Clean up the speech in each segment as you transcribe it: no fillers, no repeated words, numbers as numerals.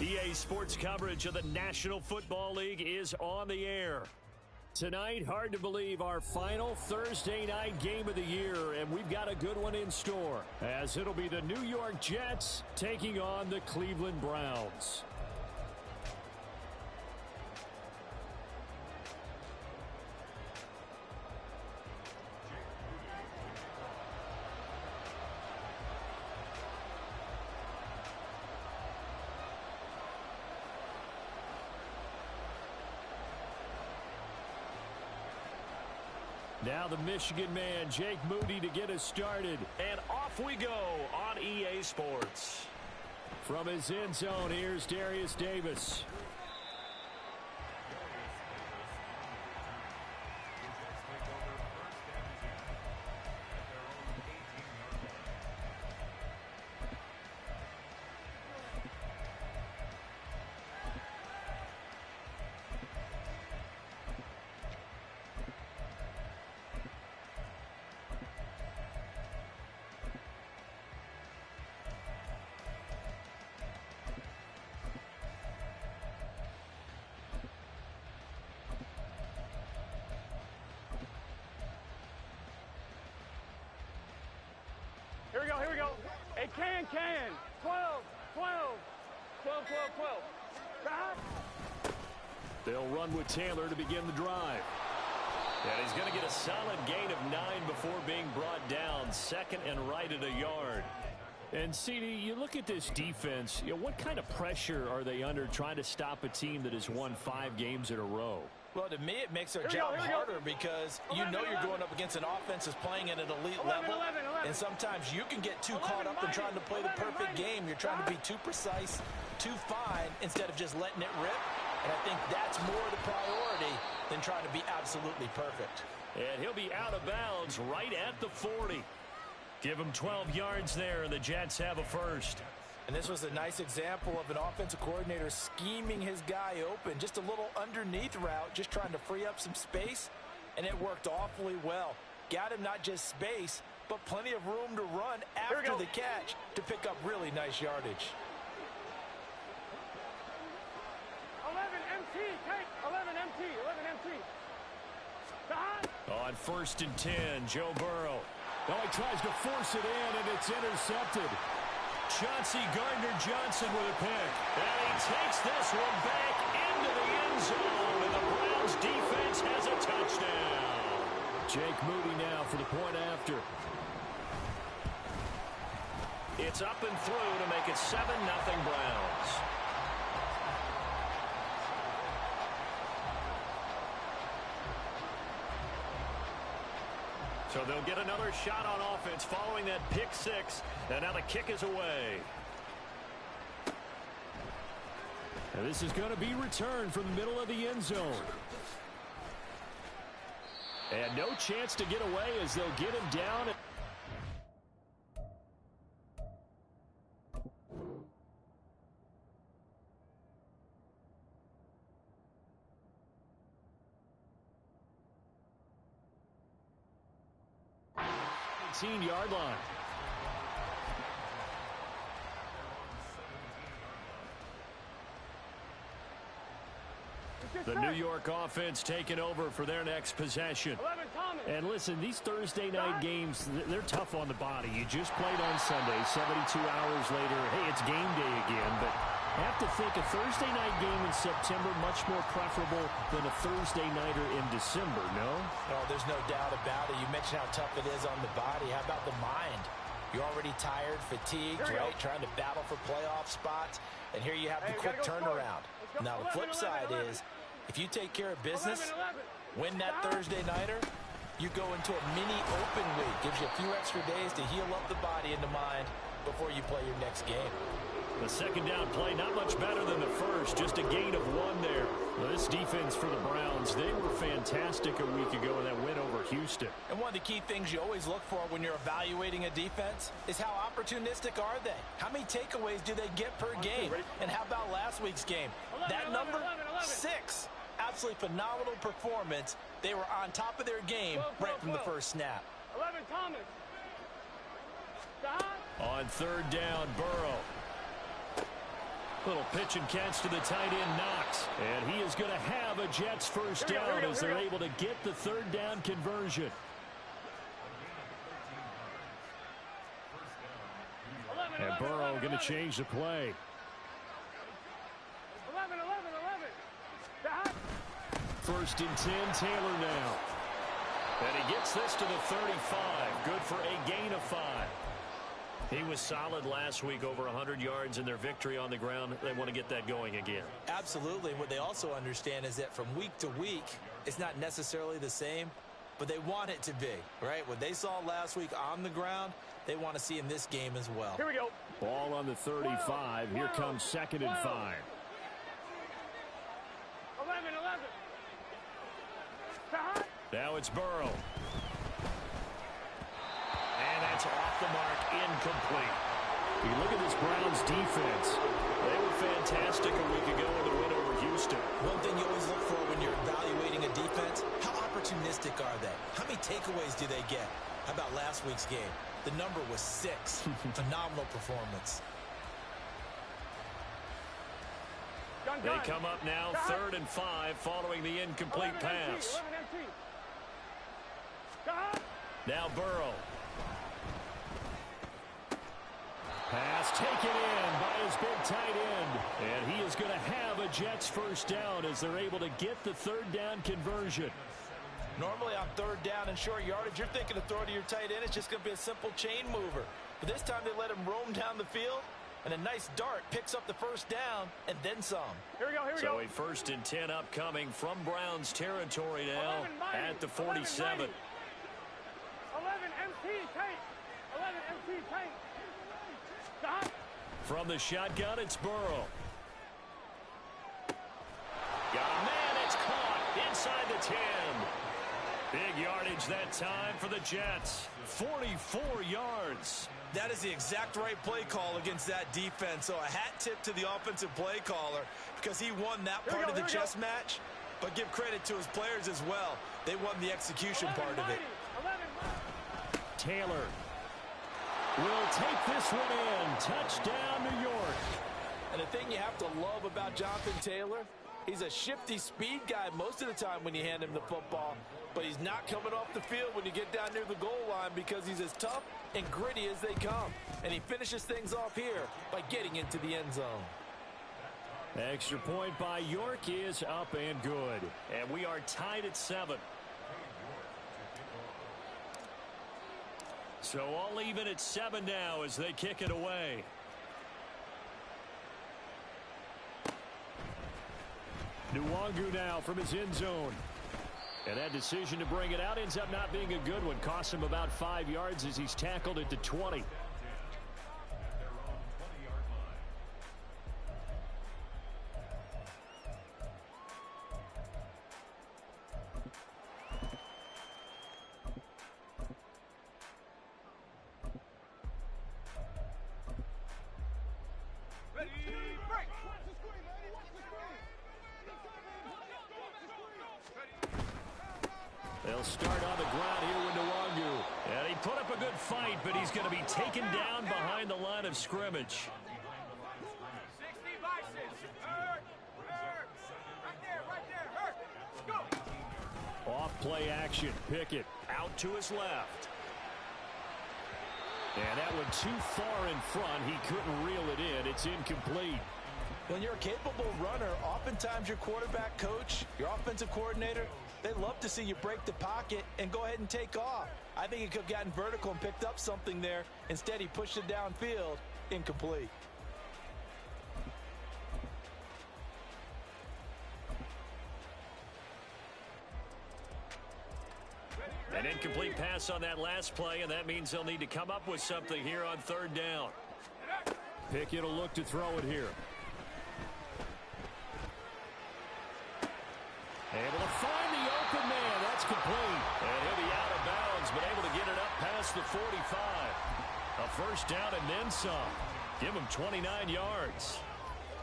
EA Sports coverage of the National Football League is on the air. Tonight, hard to believe, our final Thursday night game of the year, and we've got a good one in store, as it'll be the New York Jets taking on the Cleveland Browns. Now the Michigan man, Jake Moody, to get us started. And off we go on EA Sports. From his end zone, here's Darius Davis. Here we go. A can. 12. 12. They'll run with Taylor to begin the drive. And he's going to get a solid gain of 9 before being brought down. Second and right at a yard. And, CD, you look at this defense, what kind of pressure are they under trying to stop a team that has won 5 games in a row? Well, to me, it makes their job harder because you know you're going up against an offense that's playing at an elite level. And sometimes you can get too caught up in trying to play the perfect game. You're trying to be too precise, too fine, instead of just letting it rip. And I think that's more the priority than trying to be absolutely perfect. And he'll be out of bounds right at the 40. Give him 12 yards there, and the Jets have a first. And this was a nice example of an offensive coordinator scheming his guy open. Just a little underneath route, just trying to free up some space, and it worked awfully well. Got him not just space, but plenty of room to run after the catch to pick up really nice yardage. 11 MT, take 11 MT. On 1st and 10, Joe Burrow. Oh, he tries to force it in, and it's intercepted. Chauncey Gardner-Johnson with a pick. And he takes this one back into the end zone, and the Browns defense has a touchdown. Jake Moody now for the point after. It's up and through to make it 7-0 Browns. So they'll get another shot on offense following that pick 6. And now the kick is away. And this is going to be returned from the middle of the end zone. And no chance to get away as they'll get him down. Yard line. The New York offense taking over for their next possession. And listen, these Thursday night games, they're tough on the body. You just played on Sunday, 72 hours later. Hey, it's game day again, but I have to think a Thursday night game in September much more preferable than a Thursday nighter in December, no? Oh, there's no doubt about it. You mentioned how tough it is on the body. How about the mind? You're already tired, fatigued, right? Trying to battle for playoff spots. And here you have the quick turnaround. Now, the flip side is, if you take care of business, win that Thursday nighter, you go into a mini open week. Gives you a few extra days to heal up the body and the mind before you play your next game. The second down play, not much better than the first. Just a gain of 1 there. Well, this defense for the Browns, they were fantastic a week ago in that win over Houston. And one of the key things you always look for when you're evaluating a defense is how opportunistic are they? How many takeaways do they get per game? And how about last week's game? That number, 6. Absolutely phenomenal performance. They were on top of their game right from the first snap. 11 Thomas. On 3rd down, Burrow. Little pitch and catch to the tight end, Knox. And he is going to have a Jets first down as they're able to get the third down conversion. And Burrow going to change the play. 11. First and 10, Taylor now. And he gets this to the 35. Good for a gain of 5. He was solid last week, over 100 yards in their victory on the ground. They want to get that going again. Absolutely. What they also understand is that from week to week, it's not necessarily the same, but they want it to be, right? What they saw last week on the ground, they want to see in this game as well. Here we go. Ball on the 35. Here comes 2nd and 5. 11. Now it's Burrow. And that's off the mark, incomplete. You look at this Browns defense. They were fantastic a week ago in the win over Houston. One thing you always look for when you're evaluating a defense, how opportunistic are they? How many takeaways do they get? How about last week's game? The number was 6. Phenomenal performance. They come up now, 3rd and 5, following the incomplete pass. Now Burrow. Pass taken in by his big tight end. And he is going to have a Jets first down as they're able to get the third down conversion. Normally on 3rd down and short yardage, you're thinking to throw to your tight end. It's just going to be a simple chain mover. But this time they let him roam down the field. And a nice dart picks up the first down and then some. Here we go. So a 1st and 10 upcoming from Browns territory now at the 47. 11 MT tank. 11 MT tank. Stop. From the shotgun, it's Burrow. Got a man, it's caught inside the 10. Big yardage that time for the Jets. 44 yards. That is the exact right play call against that defense. So a hat tip to the offensive play caller because he won that part of the chess match. But give credit to his players as well. They won the execution part of it. Taylor will take this one in. Touchdown, New York. And the thing you have to love about Jonathan Taylor, he's a shifty speed guy most of the time when you hand him the football. But he's not coming off the field when you get down near the goal line because he's as tough and gritty as they come. And he finishes things off here by getting into the end zone. Extra point by York is up and good. And we are tied at 7. So all even at 7 now as they kick it away. Nwangu now from his end zone. And that decision to bring it out ends up not being a good one. Costs him about 5 yards as he's tackled at the 20. They'll start on the ground here with Nwangu. And he put up a good fight, but he's going to be taken down behind the line of scrimmage. 60 vices. Hurt. Right there. Hurt. Let's go. Off play action. Pickett out to his left. And that one too far in front. He couldn't reel it in. It's incomplete. When you're a capable runner, oftentimes your quarterback coach, your offensive coordinator, they love to see you break the pocket and go ahead and take off. I think he could have gotten vertical and picked up something there. Instead, he pushed it downfield. Incomplete. An incomplete pass on that last play, and that means they'll need to come up with something here on 3rd down. Pickett will look to throw it here. Able to find the open man. That's complete. And he'll be out of bounds, but able to get it up past the 45. A first down and then some. Give him 29 yards.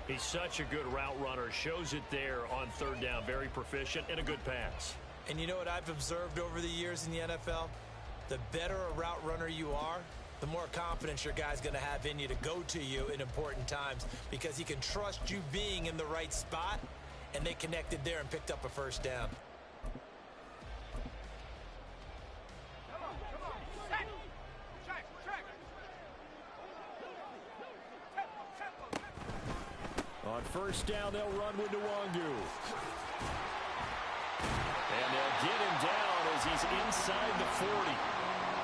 He's such a good route runner. Shows it there on 3rd down. Very proficient and a good pass. And you know what I've observed over the years in the NFL? The better a route runner you are, the more confidence your guy's going to have in you to go to you in important times because he can trust you being in the right spot, and they connected there and picked up a first down. On first down, they'll run with Nwangu. And they'll get him down as he's inside the 40.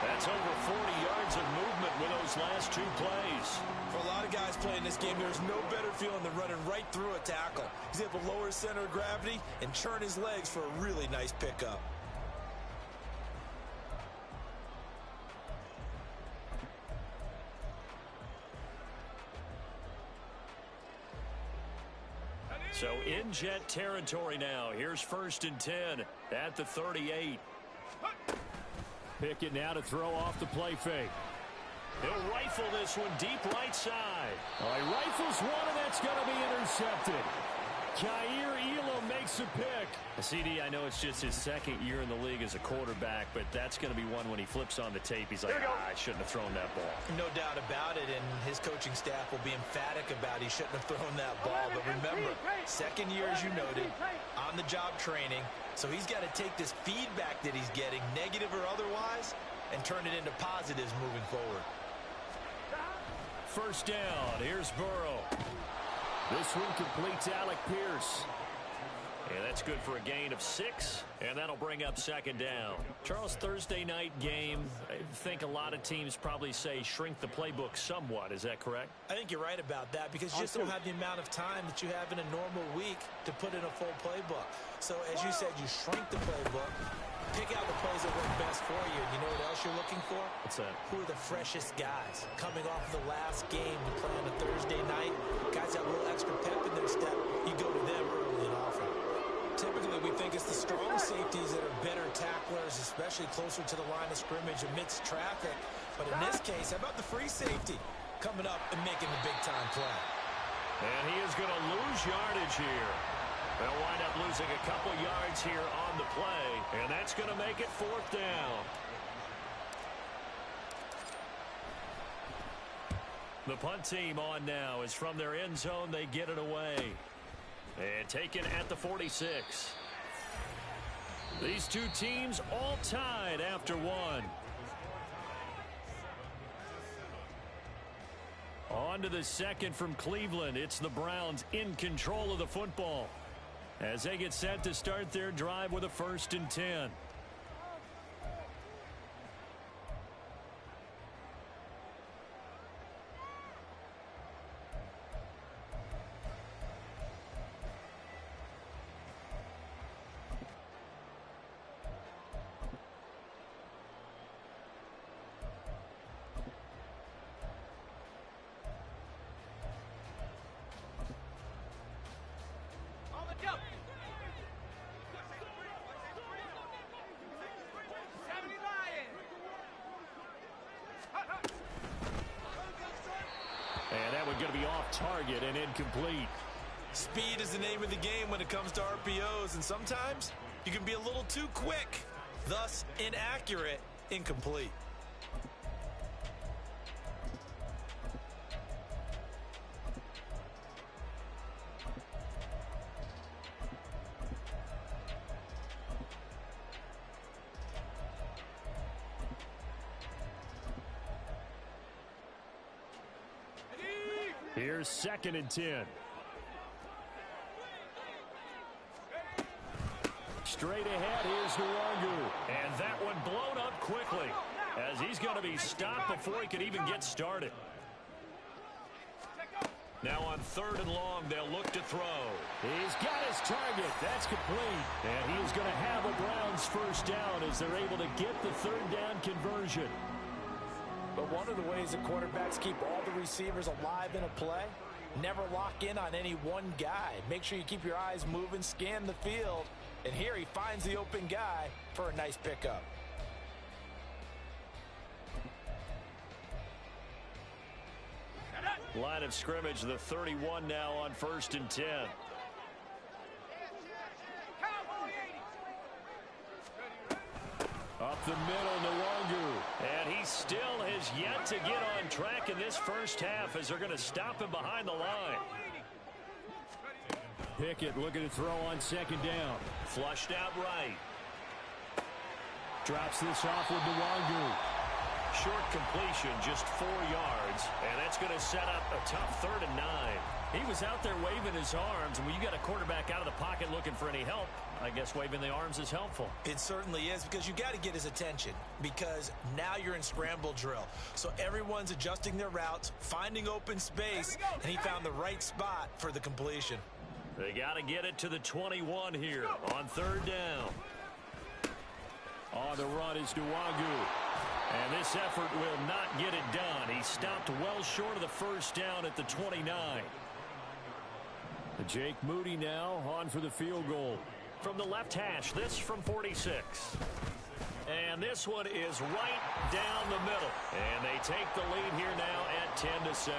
That's over 40 yards of movement with those last two plays. For a lot of guys playing this game, there's no better feeling than running right through a tackle. He's able to lower his center of gravity and churn his legs for a really nice pickup. So in jet territory now. Here's 1st and 10 at the 38. Pickett now to throw off the play fake. He'll rifle this one deep right side. He rifles one, and that's going to be intercepted. Kaiir Elam makes a pick. CD, I know it's just his second year in the league as a quarterback, but that's going to be one when he flips on the tape. He's like, I shouldn't have thrown that ball. No doubt about it, and his coaching staff will be emphatic about he shouldn't have thrown that ball. But remember, second year, as you noted, on-the-job training, so he's got to take this feedback that he's getting, negative or otherwise, and turn it into positives moving forward. First down, here's Burrow. This one completes Alec Pierce. And that's good for a gain of 6, and that'll bring up 2nd down. Charles, Thursday night game, I think a lot of teams probably say shrink the playbook somewhat. Is that correct? I think you're right about that because you just don't have the amount of time that you have in a normal week to put in a full playbook. So, as you said, you shrink the playbook, pick out the plays that work best for you. You know what else you're looking for? What's that? Who are the freshest guys coming off the last game to play on a Thursday night? Guys that have a little extra pep in their step, you go to them early and often. Typically, we think it's the strong safeties that are better tacklers, especially closer to the line of scrimmage amidst traffic. But in this case, how about the free safety coming up and making the big-time play? And he is going to lose yardage here. They'll wind up losing a couple yards here on the play, and that's going to make it 4th down. The punt team on now is from their end zone. They get it away. And taken at the 46. These two teams all tied after one. On to the second from Cleveland. It's the Browns in control of the football as they get set to start their drive with a 1st and 10. And that one going to be off target and incomplete. Speed is the name of the game when it comes to RPOs, and sometimes you can be a little too quick, thus inaccurate, incomplete. Here's 2nd and 10. Straight ahead, here's Nwangu. And that one blown up quickly as he's going to be stopped before he could even get started. Now on 3rd and long, they'll look to throw. He's got his target. That's complete. And he is going to have a Browns 1st down as they're able to get the 3rd down conversion. But one of the ways that quarterbacks keep all the receivers alive in a play, never lock in on any one guy. Make sure you keep your eyes moving, scan the field. And here he finds the open guy for a nice pickup. Line of scrimmage, the 31 now on 1st and 10. Up the middle, Nwangu. And he he still has yet to get on track in this first half as they're going to stop him behind the line. Pickett looking to throw on second down. Flushed out right. Drops this off with Nwangu. Short completion, just 4 yards, and that's going to set up a tough 3rd and 9. He was out there waving his arms, and when you got a quarterback out of the pocket looking for any help, I guess waving the arms is helpful. It certainly is, because you got to get his attention, because now you're in scramble drill. So everyone's adjusting their routes, finding open space, and he found the right spot for the completion. They got to get it to the 21 here on 3rd down. On the run is Nwangu. And this effort will not get it done. He stopped well short of the first down at the 29. Jake Moody now on for the field goal. From the left hash, this from 46. And this one is right down the middle. And they take the lead here now at 10-7.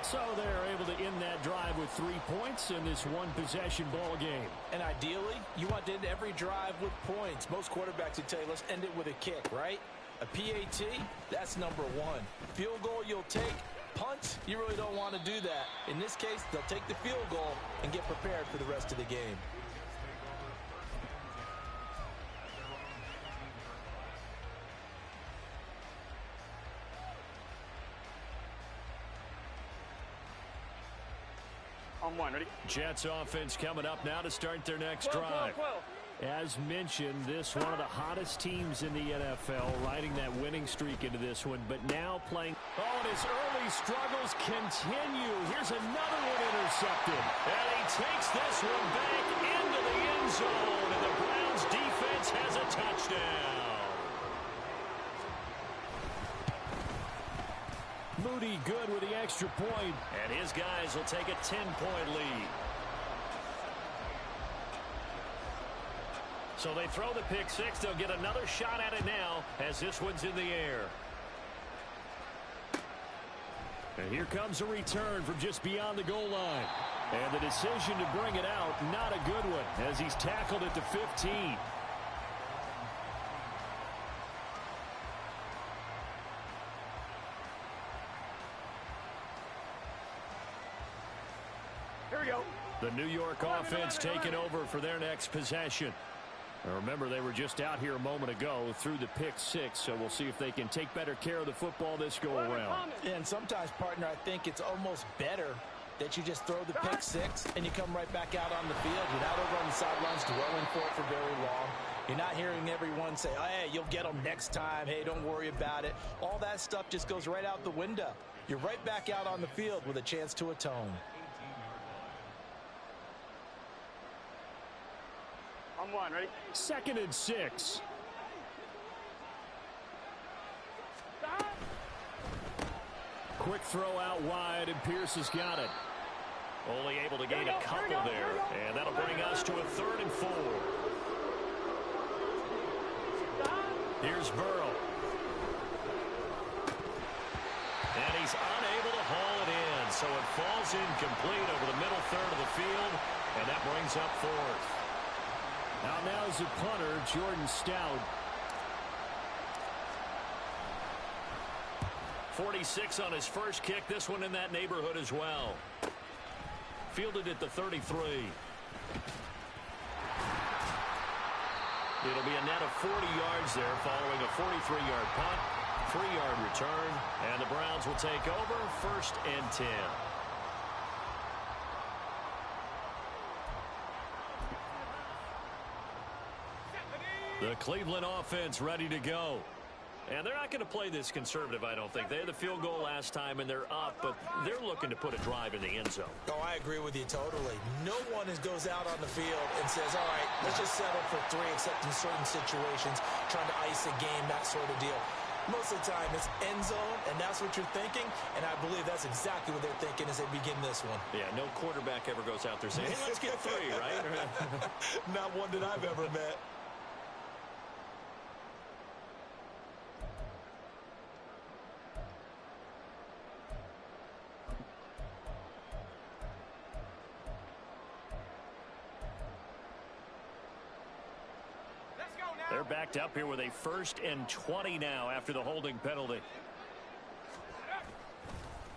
So they're able to end that drive with 3 points in this one-possession ball game. And ideally, you want to end every drive with points. Most quarterbacks would tell you, let's end it with a kick, right? A PAT, that's number 1. Field goal you'll take. Punts, you really don't want to do that. In this case, they'll take the field goal and get prepared for the rest of the game. On 1, ready? Jets offense coming up now to start their next drive. 12. As mentioned, this one of the hottest teams in the NFL, riding that winning streak into this one, but now playing. Oh, and his early struggles continue. Here's another one intercepted. And he takes this one back into the end zone, and the Browns defense has a touchdown. Moody good with the extra point, and his guys will take a 10-point lead. So they throw the pick six. They'll get another shot at it now as this one's in the air. And here comes a return from just beyond the goal line. And the decision to bring it out, not a good one, as he's tackled at the 15. Here we go. The New York offense taking over for their next possession. Remember, they were just out here a moment ago through the pick six, so we'll see if they can take better care of the football this go-around. And sometimes, partner, I think it's almost better that you just throw the pick six and you come right back out on the field. You're not over on the sidelines dwelling for it for very long. You're not hearing everyone say, oh, hey, you'll get them next time. Hey, don't worry about it. All that stuff just goes right out the window. You're right back out on the field with a chance to atone. On 1, ready? 2nd and 6. Quick throw out wide, and Pierce has got it. Only able to gain a couple there, and that'll bring us to a 3rd and 4. Here's Burrow. And he's unable to haul it in, so it falls incomplete over the middle third of the field, and that brings up 4th. Now's the punter, Jordan Stout. 46 on his first kick. This one in that neighborhood as well. Fielded at the 33. It'll be a net of 40 yards there following a 43-yard punt, 3-yard return, and the Browns will take over 1st and 10. The Cleveland offense ready to go. And they're not going to play this conservative, I don't think. They had the field goal last time, and they're up, but they're looking to put a drive in the end zone. Oh, I agree with you totally. No one goes out on the field and says, all right, let's just settle for 3, except in certain situations, trying to ice a game, that sort of deal. Most of the time, it's end zone, and that's what you're thinking, and I believe that's exactly what they're thinking as they begin this one. Yeah, no quarterback ever goes out there saying, hey, let's get 3, right? Not one that I've ever met. Let's go now. They're backed up here with a 1st and 20 now after the holding penalty.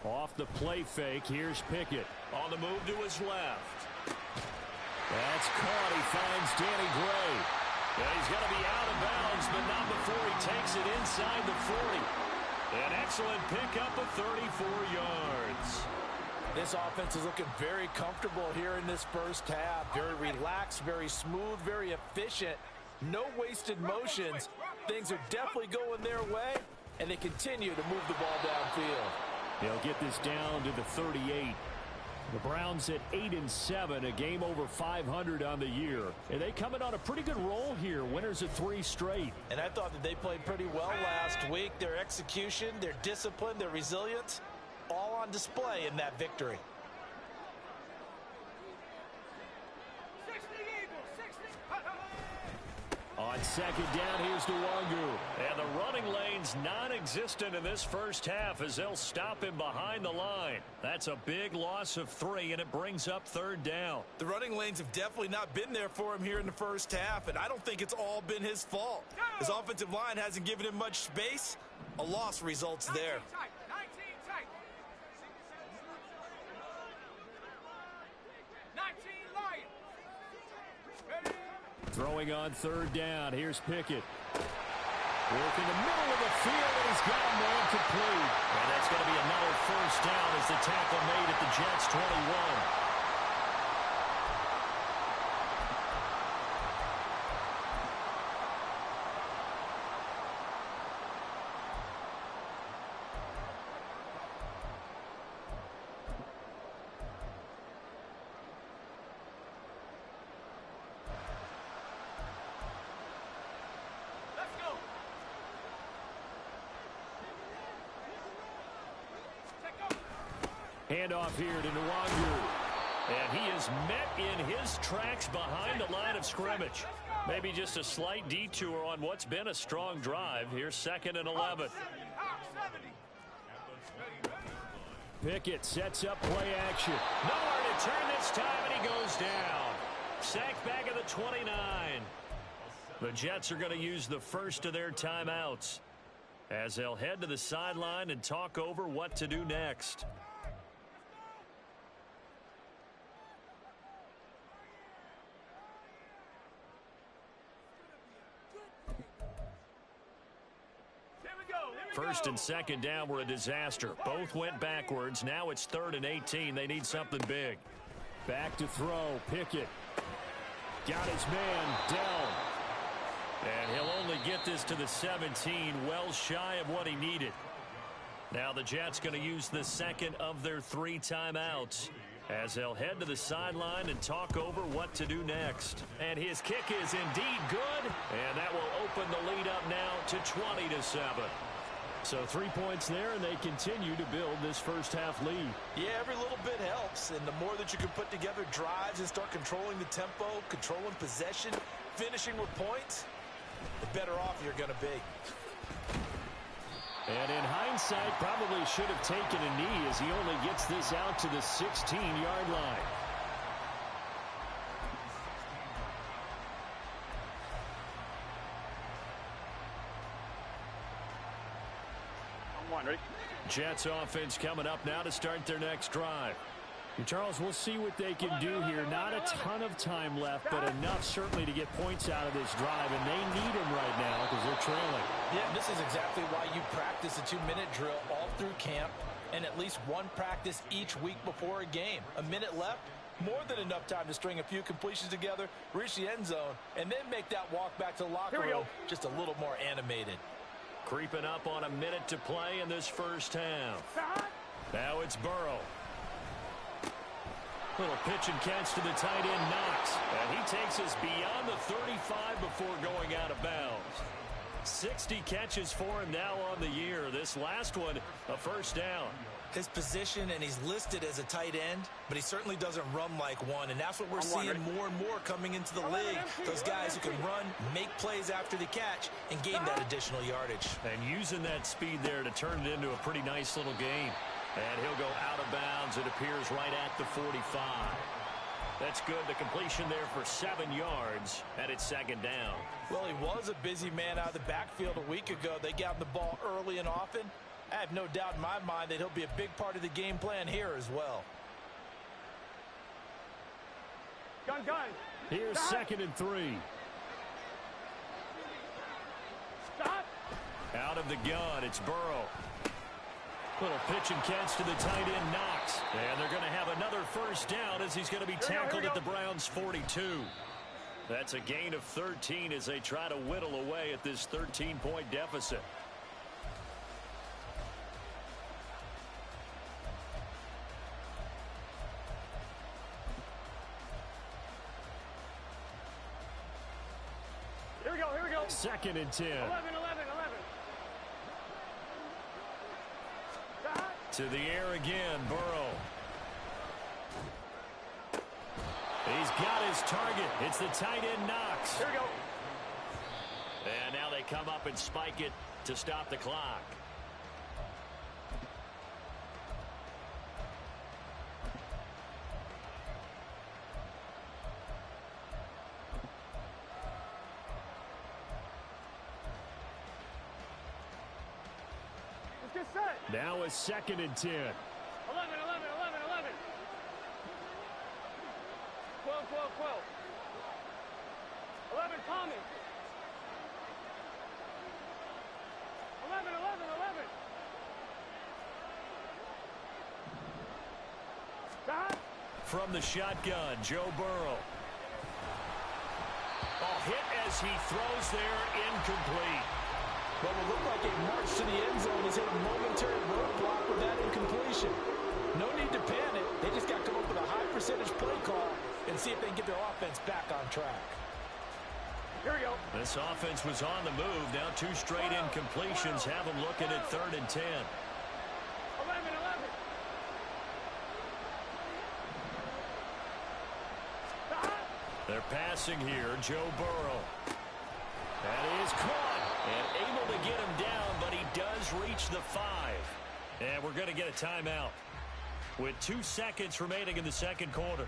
Off the play fake, here's Pickett. On the move to his left. That's caught. He finds Danny Gray. Yeah, he's got to be out of bounds, but not before he takes it inside the 40. An excellent pickup of 34 yards. This offense is looking very comfortable here in this first half. Very relaxed, very smooth, very efficient. No wasted motions. Things are definitely going their way, and they continue to move the ball downfield. They'll get this down to the 38. The Browns at 8-7, a game over 500 on the year. And they come in on a pretty good roll here, winners of 3 straight. And I thought that they played pretty well last week. Their execution, their discipline, their resilience, all on display in that victory. On 2nd down, here's Nwangu. And the running lane's non-existent in this first half as they'll stop him behind the line. That's a big loss of 3, and it brings up 3rd down. The running lanes have definitely not been there for him here in the first half, and I don't think it's all been his fault. His offensive line hasn't given him much space. A loss results there. Throwing on 3rd down. Here's Pickett. Working the middle of the field, and he's got a man complete. And that's going to be another 1st down as the tackle made at the Jets' 21. Handoff here to Nwangu. And he is met in his tracks behind the line of scrimmage. Maybe just a slight detour on what's been a strong drive. Here's 2nd and 11. Pickett sets up play action. Nowhere to turn this time, and he goes down. Sacked back at the 29. The Jets are going to use the first of their timeouts as they'll head to the sideline and talk over what to do next. First and 2nd down were a disaster. Both went backwards. Now it's 3rd and 18. They need something big. Back to throw. Pickett. Got his man down. And he'll only get this to the 17, well shy of what he needed. Now the Jets going to use the 2nd of their 3 timeouts as they'll head to the sideline and talk over what to do next. And his kick is indeed good, and that will open the lead up now to 20-7. So 3 points there, and they continue to build this first half lead. Yeah, every little bit helps, and the more that you can put together drives and start controlling the tempo, controlling possession, finishing with points, the better off you're going to be. And in hindsight, probably should have taken a knee as he only gets this out to the 16-yard line. Jets offense coming up now to start their next drive. And Charles, we'll see what they can do here. Not a ton of time left, but enough certainly to get points out of this drive, and they need them right now because they're trailing. Yeah, this is exactly why you practice a 2-minute drill all through camp and at least one practice each week before a game. A minute left, more than enough time to string a few completions together, reach the end zone, and then make that walk back to the locker room just a little more animated. Creeping up on a minute to play in this first half. Now it's Burrow. Little pitch and catch to the tight end, Knox. And he takes us beyond the 35 before going out of bounds. 60 catches for him now on the year. This last one, a first down. His position, and he's listed as a tight end, but he certainly doesn't run like one, and that's what we're seeing more and more coming into the league. Those guys who can run, make plays after the catch, and gain that additional yardage. And using that speed there to turn it into a pretty nice little game. And he'll go out of bounds, it appears, right at the 45. That's good. The completion there for 7 yards, and it's second down. Well, he was a busy man out of the backfield a week ago. They got him the ball early and often. I have no doubt in my mind that he'll be a big part of the game plan here as well. Gun. Here's Stop. 2nd and 3. Stop. Out of the gun, it's Burrow. Little pitch and catch to the tight end, Knox. And they're going to have another first down as he's going to be tackled at the Browns' 42. That's a gain of 13 as they try to whittle away at this 13-point deficit. Here we go. 2nd and 10. 11. Stop. To the air again, Burrow. He's got his target. It's the tight end, Knox. Here we go. And now they come up and spike it to stop the clock. Let's get set. Now a 2nd and 10. 11. 12. 11, Tommy. 11. Stop. From the shotgun, Joe Burrow. Oh, hit as he throws there, incomplete. What will look like a march to the end zone is hit a momentary roadblock with that incompletion. No need to panic. They just got to come up with a high percentage play call and see if they can get their offense back on track. Here we go. This offense was on the move. Now 2 straight incompletions have them looking at 3rd and 10. 11. Stop. They're passing here, Joe Burrow. That is caught and able to get him down, but he does reach the 5. And we're going to get a timeout with 2 seconds remaining in the second quarter.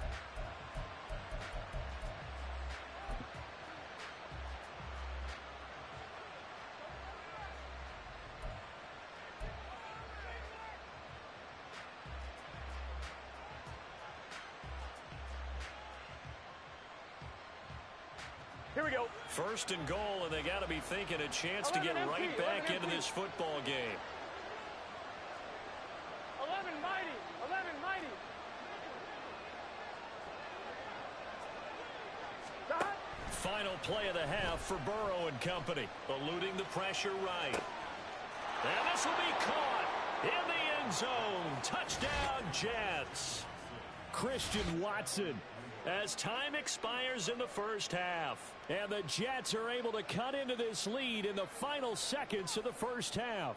Here we go. 1st and goal, and they got to be thinking a chance to get right back into this football game. 11 mighty. Stop. Final play of the half for Burrow and company. Eluding the pressure right. And this will be caught in the end zone. Touchdown, Jets. Christian Watson. As time expires in the first half. And the Jets are able to cut into this lead in the final seconds of the first half.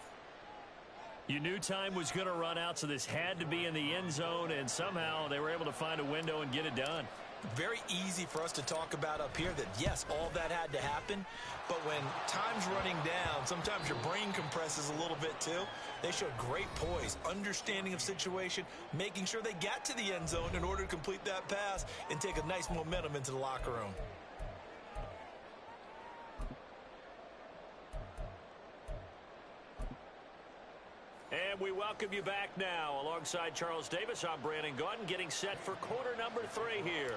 You knew time was going to run out, so this had to be in the end zone, and somehow they were able to find a window and get it done. Very easy for us to talk about up here that, yes, all that had to happen. But when time's running down, sometimes your brain compresses a little bit too. They showed great poise, understanding of situation, making sure they got to the end zone in order to complete that pass and take a nice momentum into the locker room. And we welcome you back now. Alongside Charles Davis, I'm Brandon Gaudin, getting set for quarter number 3 here.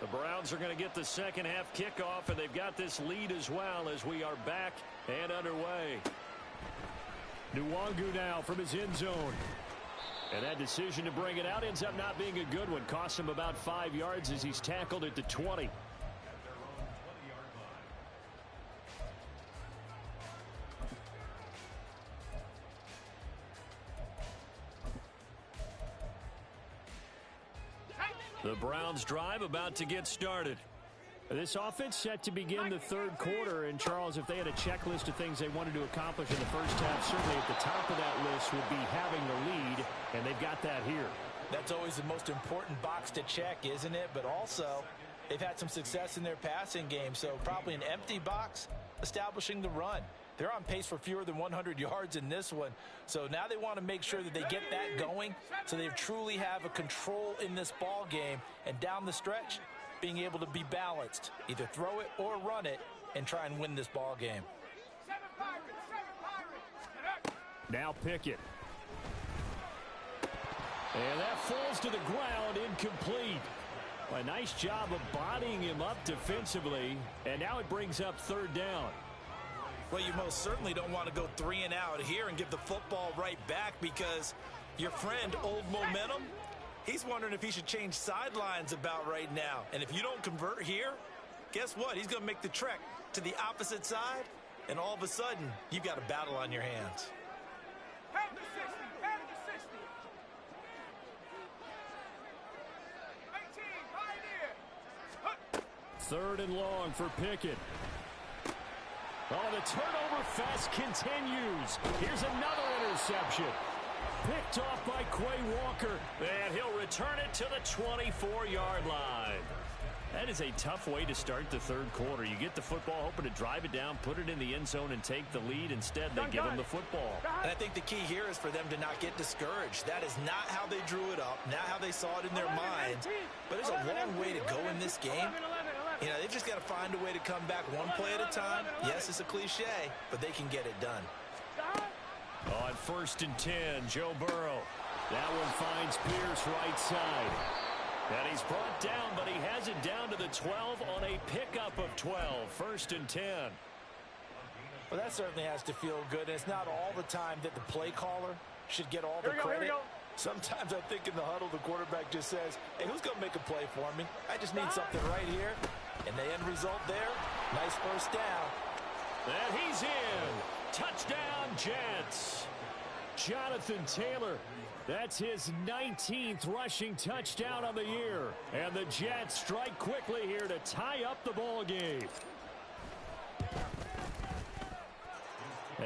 The Browns are going to get the second half kickoff, and they've got this lead as well as we are back and underway. Nwangu now from his end zone. And that decision to bring it out ends up not being a good one. Cost him about 5 yards as he's tackled at the 20. The Browns drive about to get started. This offense set to begin the third quarter. And, Charles, if they had a checklist of things they wanted to accomplish in the first half, certainly at the top of that list would be having the lead, and they've got that here. That's always the most important box to check, isn't it? But also, they've had some success in their passing game, so probably an empty box establishing the run. They're on pace for fewer than 100 yards in this one. So now they want to make sure that they get that going so they truly have a control in this ball game. And down the stretch, being able to be balanced, either throw it or run it, and try and win this ball game. Now Pickett. And that falls to the ground, incomplete. A nice job of bodying him up defensively. And now it brings up third down. Well, you most certainly don't want to go 3 and out here and give the football right back, because your friend, Old Momentum, he's wondering if he should change sidelines about right now. And if you don't convert here, guess what? He's going to make the trek to the opposite side, and all of a sudden, you've got a battle on your hands. Pound to 60, pound to 60. 18, Pioneer. Third and long for Pickett. Oh, the turnover fest continues. Here's another interception. Picked off by Quay Walker. And he'll return it to the 24-yard line. That is a tough way to start the third quarter. You get the football, hoping to drive it down, put it in the end zone, and take the lead. Instead, they give them the football. And I think the key here is for them to not get discouraged. That is not how they drew it up, not how they saw it in their minds. But there's a long way to go in this game. You know, they've just got to find a way to come back one play at a time. Yes, it's a cliche, but they can get it done. On 1st and 10, Joe Burrow. That one finds Pierce right side. And he's brought down, but he has it down to the 12 on a pickup of 12. 1st and 10. Well, that certainly has to feel good. And it's not all the time that the play caller should get all the credit. Sometimes I think in the huddle, the quarterback just says, hey, who's going to make a play for me? I just need something right here. And the end result there, nice first down. And he's in. Touchdown, Jets. Jonathan Taylor. That's his 19th rushing touchdown of the year. And the Jets strike quickly here to tie up the ball game.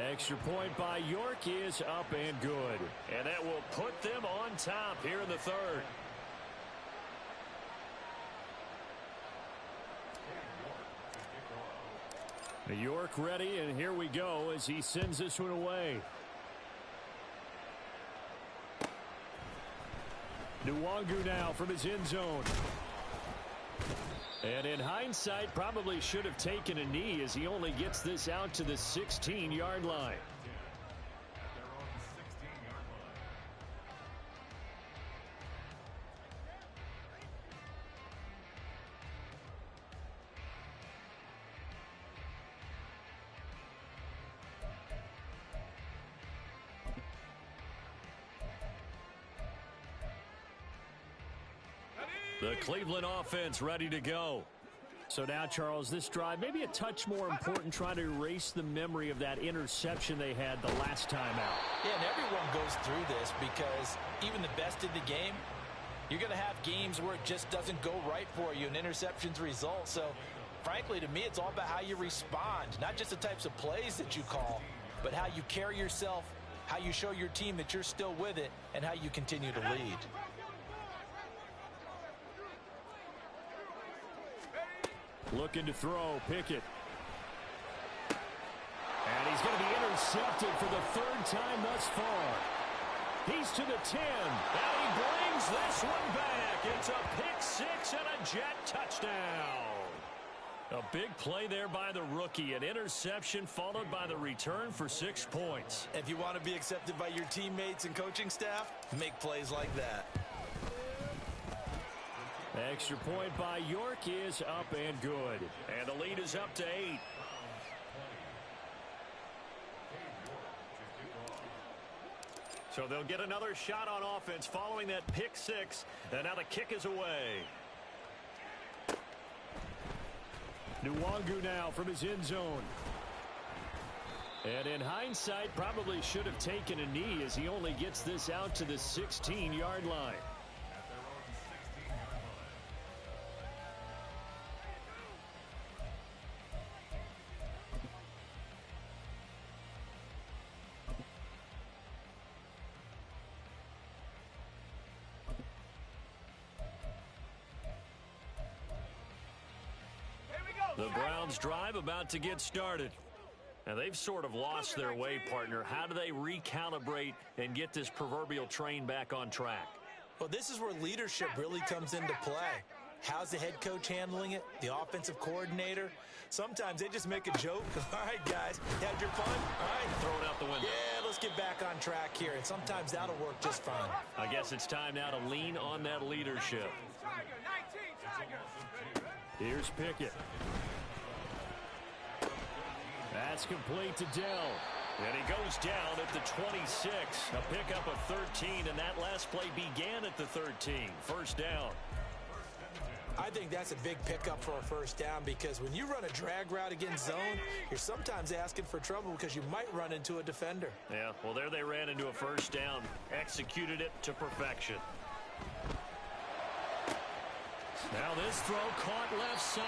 Extra point by York is up and good. And that will put them on top here in the third. York ready, and here we go as he sends this one away. Nwangu now from his end zone. And in hindsight, probably should have taken a knee as he only gets this out to the 16-yard line. The Cleveland offense ready to go. So now, Charles, this drive maybe a touch more important, trying to erase the memory of that interception they had the last time out. Yeah, and everyone goes through this because even the best in the game, you're going to have games where it just doesn't go right for you and interceptions result. So, frankly, to me, it's all about how you respond, not just the types of plays that you call, but how you carry yourself, how you show your team that you're still with it, and how you continue to lead. Looking to throw, Pickett. And he's going to be intercepted for the third time thus far. He's to the 10. And he brings this one back. It's a pick six and a Jet touchdown. A big play there by the rookie. An interception followed by the return for 6 points. If you want to be accepted by your teammates and coaching staff, make plays like that. Extra point by York is up and good. And the lead is up to 8. So they'll get another shot on offense following that pick six. And now the kick is away. Nwangu now from his end zone. And in hindsight, probably should have taken a knee as he only gets this out to the 16-yard line. The Browns drive about to get started. Now, they've sort of lost their way, partner. How do they recalibrate and get this proverbial train back on track? Well, this is where leadership really comes into play. How's the head coach handling it? The offensive coordinator? Sometimes they just make a joke. All right, guys, had your fun? All right. Throw it out the window. Yeah, let's get back on track here. And sometimes that'll work just fine. I guess it's time now to lean on that leadership. Here's Pickett. That's complete to Dell. And he goes down at the 26. A pickup of 13, and that last play began at the 13. First down. I think that's a big pickup for a first down because when you run a drag route against zone, you're sometimes asking for trouble because you might run into a defender. Yeah, well, there they ran into a first down. Executed it to perfection. Now this throw caught left side.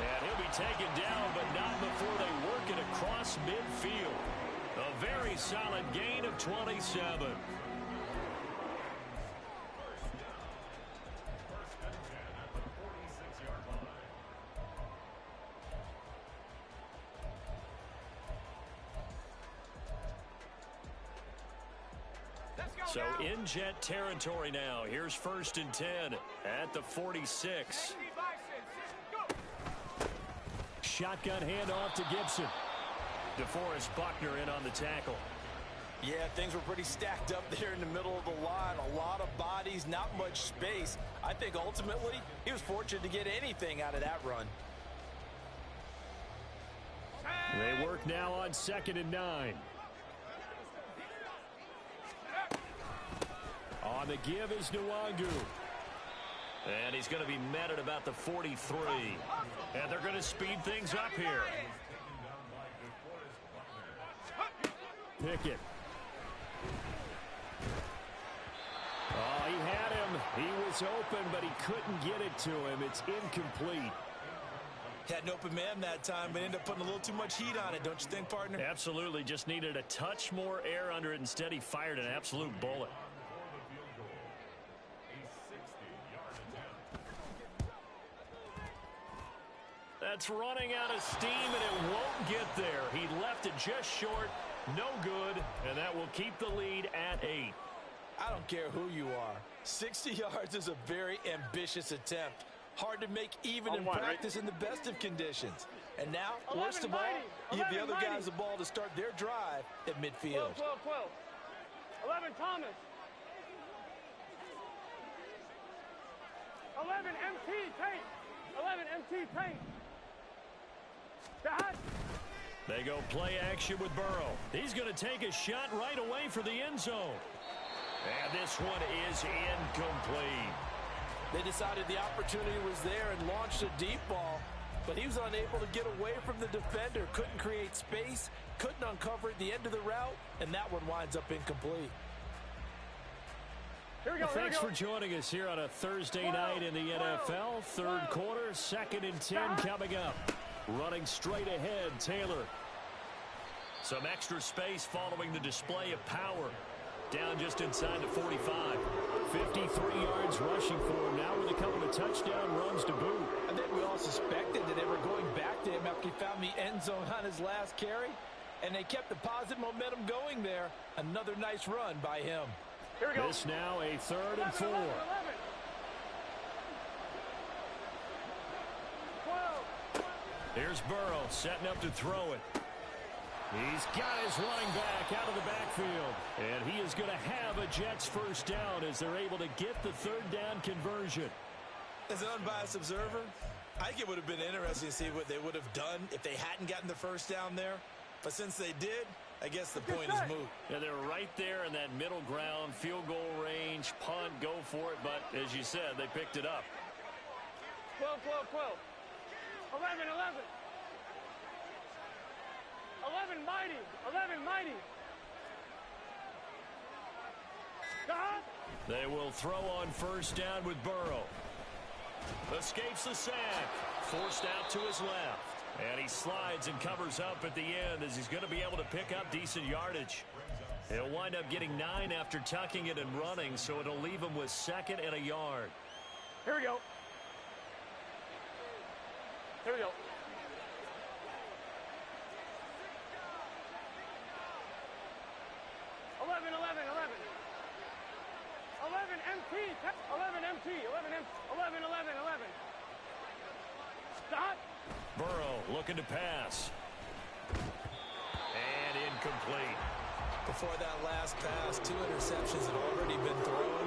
And he'll be taken down, but not before they work it across midfield. A very solid gain of 27. So in Jet territory now. Here's 1st and 10 at the 46. Shotgun handoff to Gibson. DeForest Buckner in on the tackle. Yeah, things were pretty stacked up there in the middle of the line. A lot of bodies, not much space. I think ultimately he was fortunate to get anything out of that run. They work now on 2nd and 9. On the give is Nwangu. And he's going to be met at about the 43. And they're going to speed things up here. Pickett. Oh, he had him. He was open, but he couldn't get it to him. It's incomplete. Had an open man that time, but ended up putting a little too much heat on it, don't you think, partner? Absolutely. Just needed a touch more air under it. Instead, he fired an absolute bullet. That's running out of steam, and it won't get there. He left it just short. No good, and that will keep the lead at 8. I don't care who you are. 60 yards is a very ambitious attempt. Hard to make even in practice in the best of conditions. And now, worst of all, you give the other guys the ball to start their drive at midfield. 12. 11, Thomas. 11, MT, paint. 11, MT, paint. Dad. They go play action with Burrow. He's going to take a shot right away for the end zone. And this one is incomplete. They decided the opportunity was there and launched a deep ball, but he was unable to get away from the defender, couldn't create space, couldn't uncover at the end of the route, and that one winds up incomplete. Here we go, Thanks for joining us here on a Thursday night in the NFL. Third quarter, 2nd and 10 coming up. Running straight ahead, Taylor. Some extra space following the display of power. Down just inside the 45. 53 yards rushing for him now with a couple of touchdown runs to boot. I think we all suspected that they were going back to him after he found the end zone on his last carry. And they kept the positive momentum going there. Another nice run by him. Here we go. This now a 3rd and 4. 11. 12. Here's Burrow setting up to throw it. He's got his running back out of the backfield. And he is going to have a Jets first down as they're able to get the 3rd down conversion. As an unbiased observer, I think it would have been interesting to see what they would have done if they hadn't gotten the first down there. But since they did, I guess the point is moot. Yeah, they're right there in that middle ground, field goal range, punt, go for it. But as you said, they picked it up. 12. 11. 11 mighty. Stop. They will throw on first down with Burrow. Escapes the sack. Forced out to his left. And he slides and covers up at the end as he's going to be able to pick up decent yardage. He'll wind up getting 9 after tucking it and running, so it'll leave him with 2nd and a yard. Here we go. MT. 11 MT. 11 MT. 11, 11, 11. Stop. Burrow looking to pass. And incomplete. Before that last pass, 2 interceptions had already been thrown.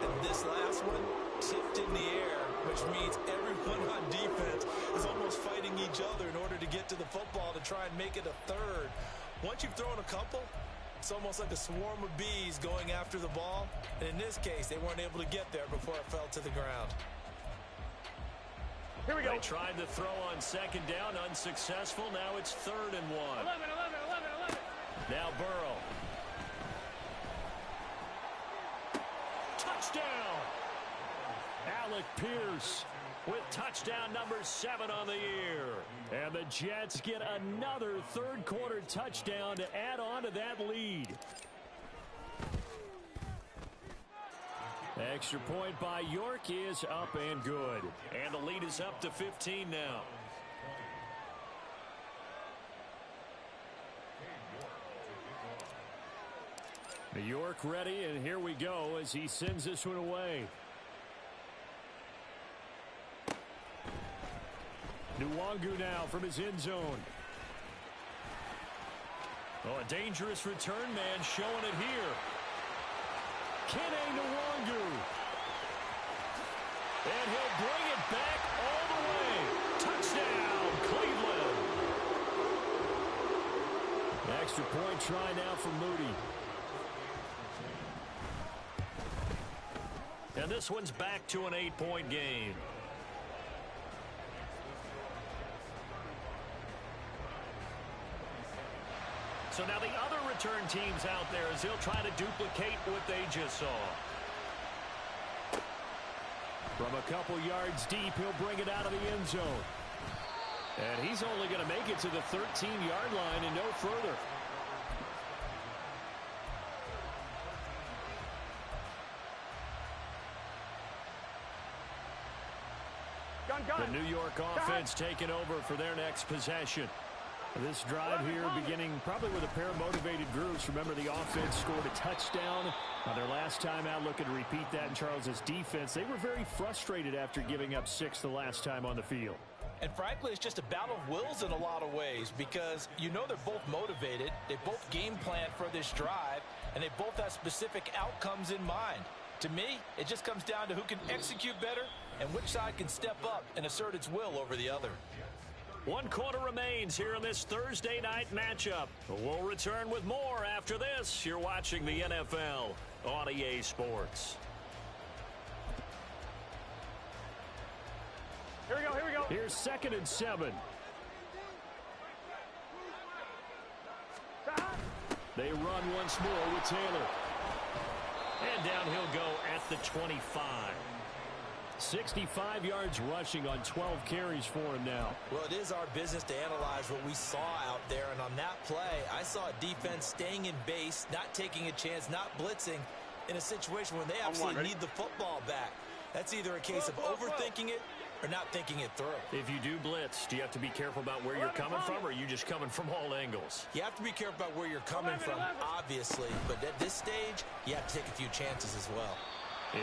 And this last one tipped in the air, which means everyone on defense is almost fighting each other in order to get to the football to try and make it a third. Once you've thrown a couple, it's almost like a swarm of bees going after the ball. And in this case, they weren't able to get there before it fell to the ground. Here we go. They tried to throw on second down, unsuccessful. Now it's 3rd and 1. 11, 11, 11, 11. Now Burrow. Touchdown! Alec Pierce with touchdown number 7 on the year. And the Jets get another third-quarter touchdown to add on to that lead. Extra point by York is up and good. And the lead is up to 15 now. New York ready, and here we go as he sends this one away. Nwangu now from his end zone. Oh, a dangerous return man showing it here. Kene Nwangu. And he'll bring it back all the way. Touchdown, Cleveland. Extra point try now for Moody. And this one's back to an 8-point game. So now the other return teams out there as they'll try to duplicate what they just saw. From a couple yards deep, he'll bring it out of the end zone. And he's only going to make it to the 13-yard line and no further. The New York offense taking over for their next possession. This drive here beginning probably with a pair of motivated groups. Remember, the offense scored a touchdown on their last time out. Looking to repeat that in Charles's defense. They were very frustrated after giving up 6 the last time on the field. And frankly, it's just a battle of wills in a lot of ways because you know they're both motivated. They both game plan for this drive, and they both have specific outcomes in mind. To me, it just comes down to who can execute better and which side can step up and assert its will over the other. 1 quarter remains here in this Thursday night matchup. We'll return with more after this. You're watching the NFL on EA Sports. Here we go, here we go. Here's 2nd and 7. They run once more with Taylor. And down he'll go at the 25. 65 yards rushing on 12 carries for him now. Well, it is our business to analyze what we saw out there. And on that play, I saw a defense staying in base, not taking a chance, not blitzing in a situation where they absolutely need the football back. That's either a case of overthinking it or not thinking it through. If you do blitz, do you have to be careful about where you're coming from, or are you just coming from all angles? You have to be careful about where you're coming from, obviously. But at this stage, you have to take a few chances as well.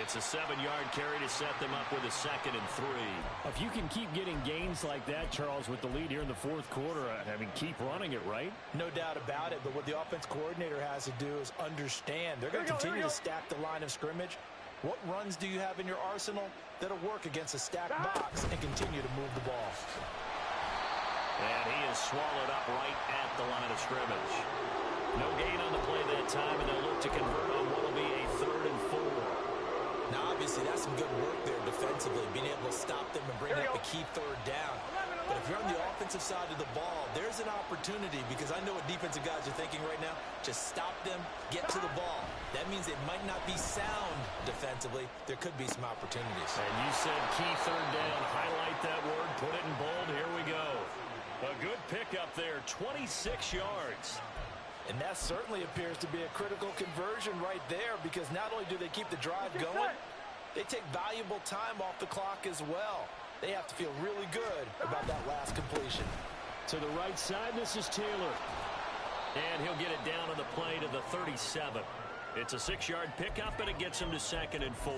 It's a 7-yard carry to set them up with a 2nd and 3. If you can keep getting gains like that, Charles, with the lead here in the 4th quarter, I mean, keep running it, right? No doubt about it, but what the offense coordinator has to do is understand. They're going to continue to stack the line of scrimmage. What runs do you have in your arsenal that'll work against a stacked box and continue to move the ball? And he is swallowed up right at the line of scrimmage. No gain on the play that time, and they'll look to convert on what will be a 3rd and 4. Now, obviously, that's some good work there defensively, being able to stop them and bring up a key 3rd down. But if you're on the offensive side of the ball, there's an opportunity because I know what defensive guys are thinking right now. Just stop them, get to the ball. That means it might not be sound defensively. There could be some opportunities. And you said key 3rd down. Highlight that word, put it in bold. Here we go. A good pickup there, 26 yards. And that certainly appears to be a critical conversion right there because not only do they keep the drive going, they take valuable time off the clock as well. They have to feel really good about that last completion. To the right side, this is Taylor. And he'll get it down on the play to the 37. It's a 6-yard pickup, and it gets him to 2nd and 4.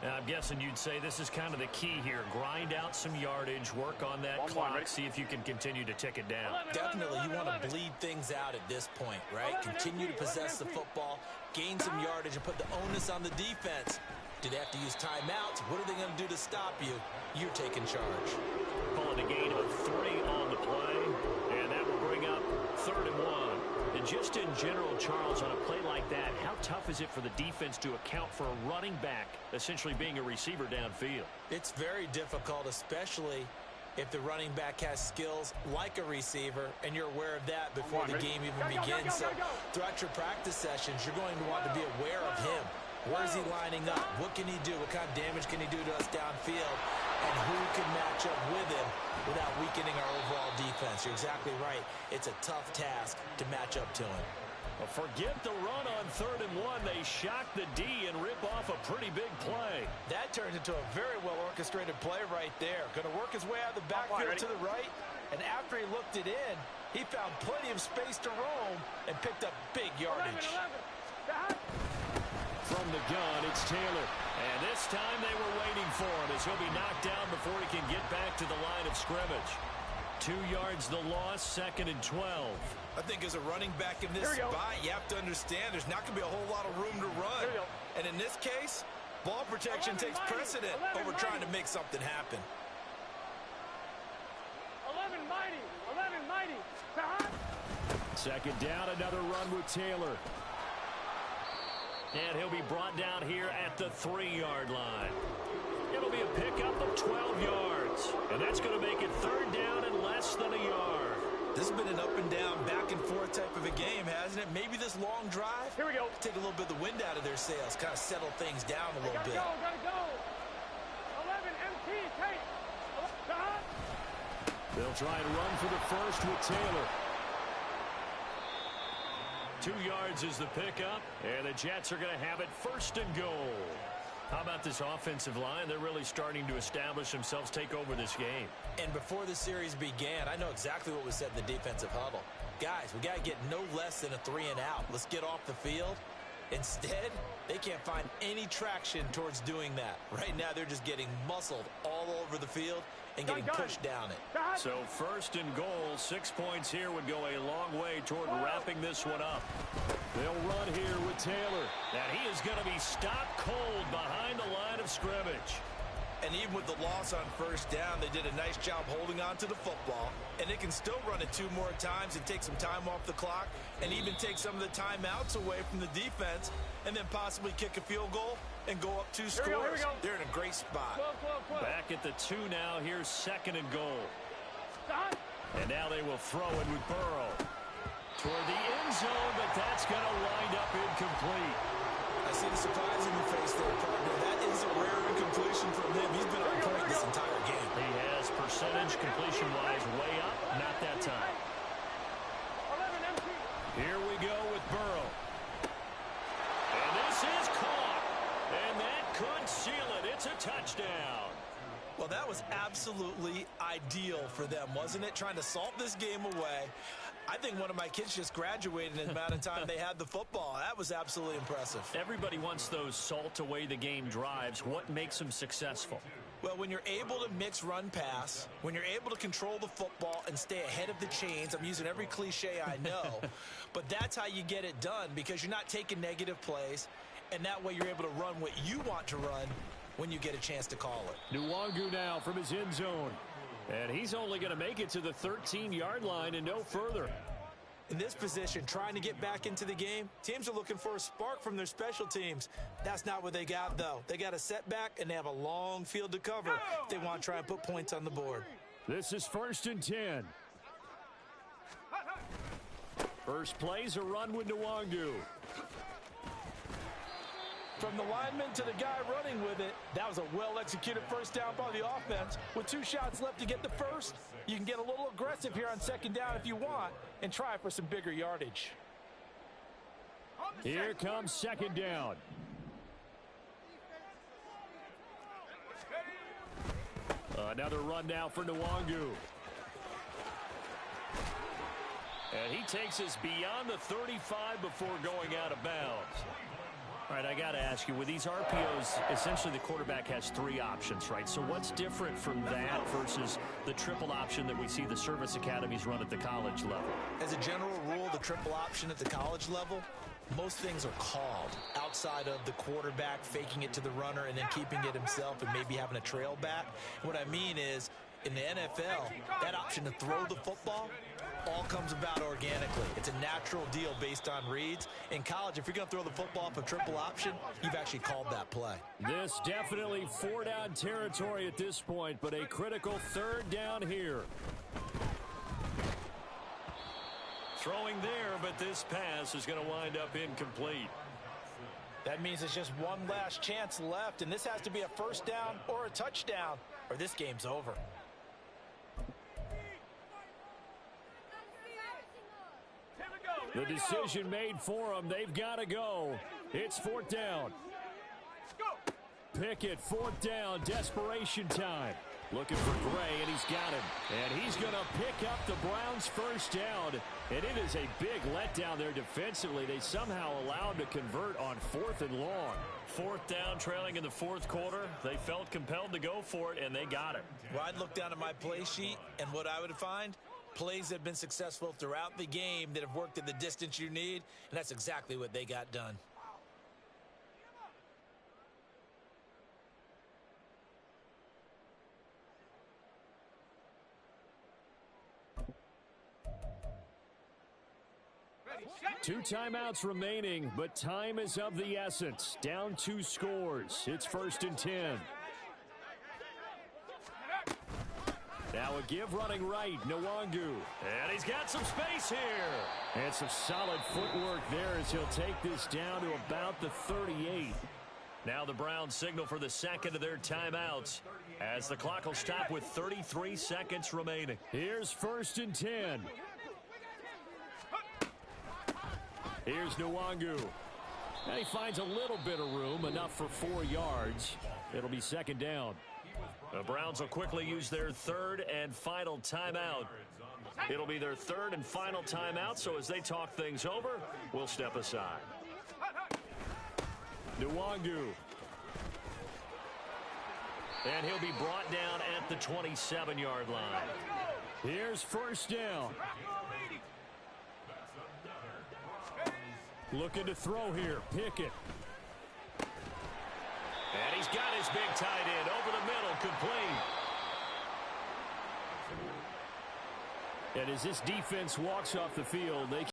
Now, I'm guessing you'd say this is kind of the key here. Grind out some yardage, work on that clock, see if you can continue to tick it down. Definitely, you want to bleed things out at this point, right? Continue to possess the football, gain some yardage, and put the onus on the defense. Do they have to use timeouts? What are they going to do to stop you? You're taking charge. Pulling a gain of 3 on the play, and that will bring up 3rd and 1. And just in general, Charles, on a play like that, how tough is it for the defense to account for a running back essentially being a receiver downfield? It's very difficult, especially if the running back has skills like a receiver, and you're aware of that before the game even begins. So throughout your practice sessions, you're going to want to be aware of him. Where is he lining up? What can he do? What kind of damage can he do to us downfield? And who can match up with him without weakening our overall defense? You're exactly right. It's a tough task to match up to him. Well, forget the run on 3rd and 1. They shock the D and rip off a pretty big play. That turns into a very well-orchestrated play right there. Going to work his way out of the backfield to the right. And after he looked it in, he found plenty of space to roam and picked up big yardage. 11. From the gun, it's Taylor. And this time they were waiting for him as he'll be knocked down before he can get back to the line of scrimmage. 2 yards the loss, 2nd and 12. I think as a running back in this spot, you have to understand there's not going to be a whole lot of room to run. And in this case, ball protection takes precedent over trying to make something happen. 11 mighty. 2nd down, another run with Taylor. And he'll be brought down here at the 3-yard line. It'll be a pickup of 12 yards. And that's going to make it 3rd down and less than a yard. This has been an up-and-down, back-and-forth type of a game, hasn't it? Maybe this long drive, here we go, take a little bit of the wind out of their sails, kind of settle things down a little bit. Gotta go. 11 MT, take. They'll try and run for the first with Taylor. 2 yards is the pickup, and the Jets are going to have it 1st and goal. How about this offensive line? They're really starting to establish themselves, take over this game. And before the series began, I know exactly what was said in the defensive huddle. Guys, we got to get no less than a 3-and-out. Let's get off the field. Instead, they can't find any traction towards doing that. Right now, they're just getting muscled all over the field and getting pushed down it. So 1st and goal, 6 points here would go a long way toward wrapping this one up. They'll run here with Taylor. And he is going to be stopped cold behind the line of scrimmage. And even with the loss on 1st down, they did a nice job holding on to the football. And they can still run it 2 more times and take some time off the clock and even take some of the timeouts away from the defense and then possibly kick a field goal and go up 2 scores. Here we go. They're in a great spot. 12. Back at the 2 now. Here's 2nd and goal. And now they will throw it with Burrow. Toward the end zone, but that's going to wind up incomplete. I see the surprise in your face there, partner. That is a rare incompletion from him. He's been on point this entire game. He has percentage completion-wise way up. Not that time. 11 MT. Here we go with Burrow. And this is caught. And that could seal it. It's a touchdown. Well, that was absolutely ideal for them, wasn't it? Trying to salt this game away. I think one of my kids just graduated in the amount of time they had the football. That was absolutely impressive. Everybody wants those salt-away-the-game drives. What makes them successful? Well, when you're able to mix run-pass, when you're able to control the football and stay ahead of the chains, I'm using every cliche I know, but that's how you get it done because you're not taking negative plays, and that way you're able to run what you want to run when you get a chance to call it. Nwangu now from his end zone. And he's only going to make it to the 13-yard line and no further. In this position, trying to get back into the game, teams are looking for a spark from their special teams. That's not what they got, though. They got a setback, and they have a long field to cover if they want to try and put points on the board. This is 1st and 10. First play's a run with Nwangu. From the lineman to the guy running with it, that was a well-executed 1st down by the offense. With 2 shots left to get the first, you can get a little aggressive here on 2nd down if you want and try for some bigger yardage. Here comes 2nd down. Another run now for Nwangu. And he takes us beyond the 35 before going out of bounds. All right, I got to ask you, with these RPOs, essentially the quarterback has three options, right? So what's different from that versus the triple option that we see the service academies run at the college level? As a general rule, the triple option at the college level, most things are called outside of the quarterback faking it to the runner and then keeping it himself and maybe having a trail back. What I mean is, in the NFL, that option to throw the football all comes about organically. It's a natural deal based on reads. In college, if you're going to throw the football off a triple option, you've actually called that play. This definitely four-down territory at this point, but a critical third down here. Throwing there, but this pass is going to wind up incomplete. That means it's just one last chance left, and this has to be a first down or a touchdown, or this game's over. The decision made for them. They've got to go. It's fourth down. Pickett, fourth down, desperation time. Looking for Gray, and he's got him. And he's going to pick up the Browns' first down. And it is a big letdown there defensively. They somehow allowed to convert on 4th and long. Fourth down, trailing in the fourth quarter. They felt compelled to go for it, and they got it. Well, I'd look down at my play sheet, and what I would find, plays that have been successful throughout the game that have worked at the distance you need, and that's exactly what they got done. Two timeouts remaining, but time is of the essence. Down 2 scores. It's 1st and 10. Now a give running right, Nwangu. And he's got some space here. And some solid footwork there as he'll take this down to about the 38. Now the Browns signal for the second of their timeouts as the clock will stop with 33 seconds remaining. Here's 1st and 10. Here's Nwangu. And he finds a little bit of room, enough for 4 yards. It'll be 2nd down. The Browns will quickly use their third and final timeout. It'll be their third and final timeout, so as they talk things over, we'll step aside. Nwangu. And he'll be brought down at the 27-yard line. Here's 1st down. Looking to throw here. Pickett. And he's got his big tight end over the middle, complete. And as this defense walks off the field, they